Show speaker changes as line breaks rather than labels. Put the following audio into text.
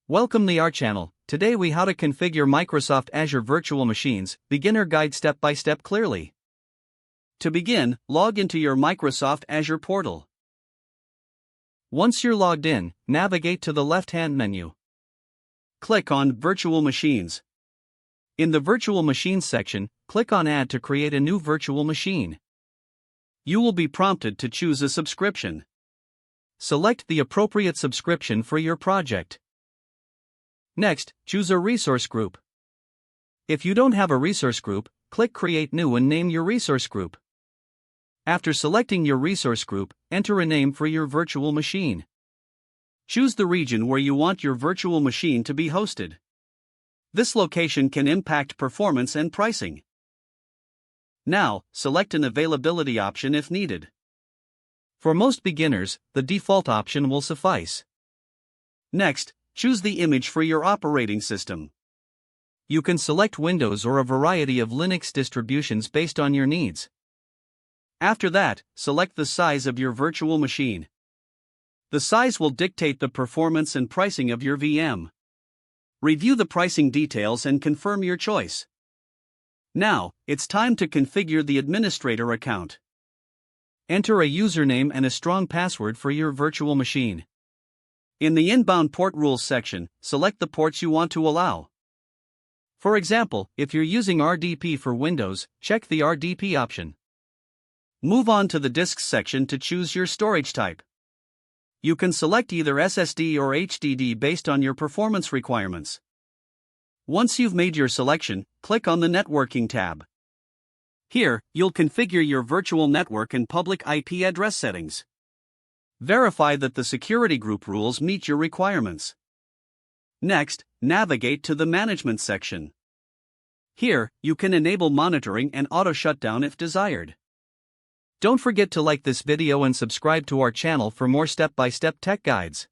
Welcome to our channel. Today we how to configure Microsoft Azure Virtual Machines, beginner guide step by step clearly. To begin, log into your Microsoft Azure portal. Once you're logged in, navigate to the left-hand menu. Click on Virtual Machines. In the Virtual Machines section, click on Add to create a new virtual machine. You will be prompted to choose a subscription. Select the appropriate subscription for your project. Next, choose a resource group. If you don't have a resource group, click Create New and name your resource group. After selecting your resource group, enter a name for your virtual machine. Choose the region where you want your virtual machine to be hosted. This location can impact performance and pricing. Now, select an availability option if needed. For most beginners, the default option will suffice. Next, choose the image for your operating system. You can select Windows or a variety of Linux distributions based on your needs. After that, select the size of your virtual machine. The size will dictate the performance and pricing of your VM. Review the pricing details and confirm your choice. Now, it's time to configure the administrator account. Enter a username and a strong password for your virtual machine. In the Inbound Port Rules section, select the ports you want to allow. For example, if you're using RDP for Windows, check the RDP option. Move on to the Disks section to choose your storage type. You can select either SSD or HDD based on your performance requirements. Once you've made your selection, click on the Networking tab. Here, you'll configure your virtual network and public IP address settings. Verify that the security group rules meet your requirements. Next, navigate to the Management section. Here, you can enable monitoring and auto shutdown if desired. Don't forget to like this video and subscribe to our channel for more step-by-step tech guides.